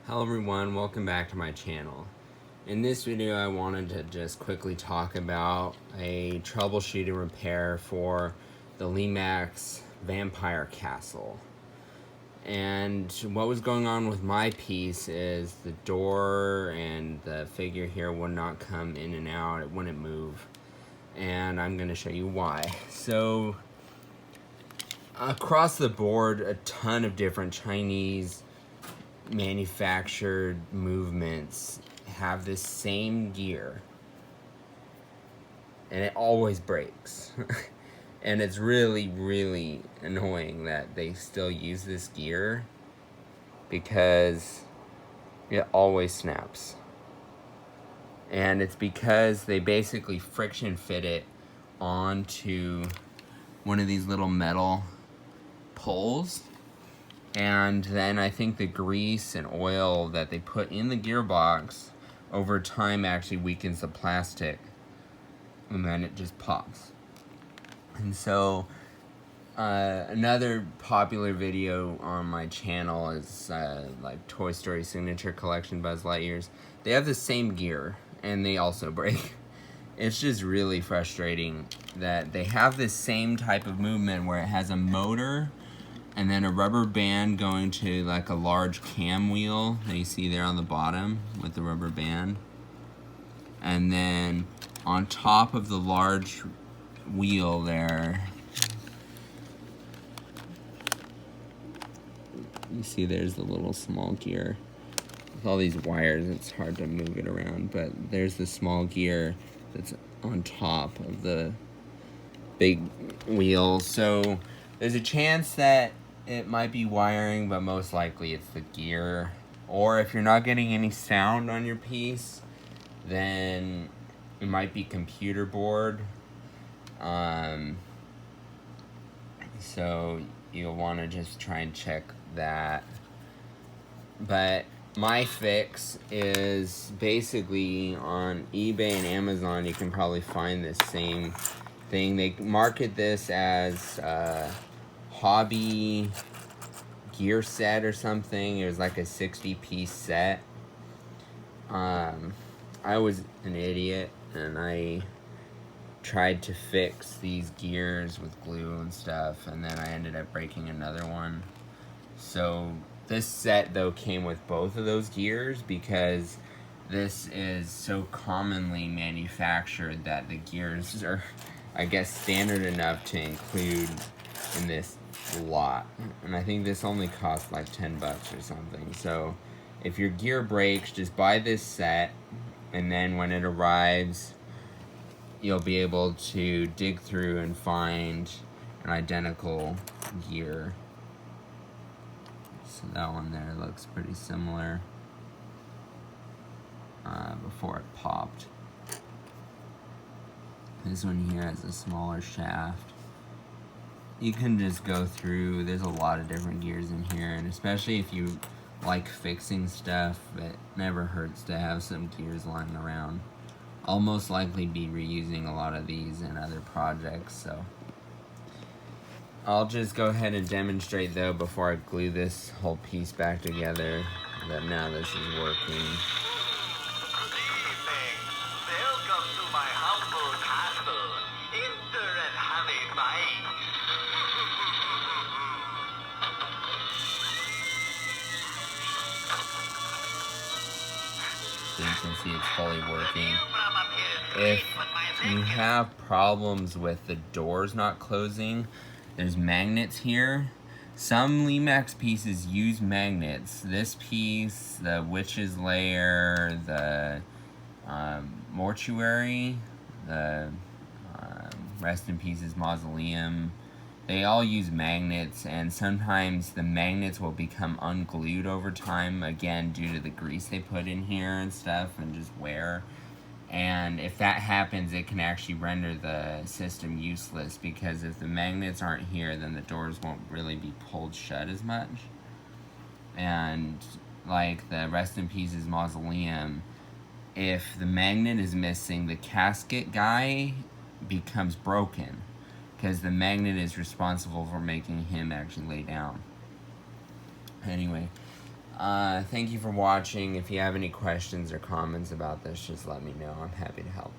Hello everyone, welcome back to my channel. In this video I wanted to just quickly talk about a troubleshooting repair for the Lemax Vampire Castle. And what was going on with my piece is the door and the figure here would not come in and out, it wouldn't move. And I'm going to show you why. So across the board, a ton of different Chinese manufactured movements have this same gear and it always breaks. And it's really annoying that they still use this gear because it always snaps. And it's because they basically friction fit it onto one of these little metal poles. And then I think the grease and oil that they put in the gearbox over time actually weakens the plastic, and then it just pops. And so another popular video on my channel is like Toy Story Signature Collection Buzz Lightyears. They have the same gear and they also break. It's just really frustrating that they have this same type of movement where it has a motor and then a rubber band going to like a large cam wheel that you see there on the bottom with the rubber band. And then on top of the large wheel there, you see there's the little small gear. With all these wires, it's hard to move it around, but there's the small gear that's on top of the big wheel. So there's a chance that it might be wiring, but most likely it's the gear. Or if you're not getting any sound on your piece, then it might be computer board. So you'll want to just try and check that. But my fix is basically on eBay and Amazon. You can probably find this same thing. They market this as hobby gear set or something. It was like a 60-piece set. I was an idiot and I tried to fix these gears with glue and stuff, and then I ended up breaking another one. So this set though came with both of those gears because this is so commonly manufactured that the gears are, I guess, standard enough to include in this lot. And I think this only costs like 10 bucks or something. So if your gear breaks, just buy this set, and then when it arrives you'll be able to dig through and find an identical gear. So that one there looks pretty similar before it popped. This one here has a smaller shaft. You can just go through, there's a lot of different gears in here, and especially if you like fixing stuff, it never hurts to have some gears lying around. I'll most likely be reusing a lot of these in other projects, so I'll just go ahead and demonstrate though before I glue this whole piece back together that now this is working. Welcome to my humble castle. Enter and have a bite. So you can see it's fully working. If you have problems with the doors not closing, there's magnets here. Some Lemax pieces use magnets. This piece, the Witch's Lair, the Mortuary, the Rest in Pieces Mausoleum, they all use magnets, and sometimes the magnets will become unglued over time, again due to the grease they put in here and stuff and just wear. And if that happens, it can actually render the system useless, because if the magnets aren't here, then the doors won't really be pulled shut as much. And like the Rest in Pieces Mausoleum, if the magnet is missing, the casket guy becomes broken, because the magnet is responsible for making him actually lay down. Anyway, Thank you for watching. If you have any questions or comments about this, just let me know. I'm happy to help.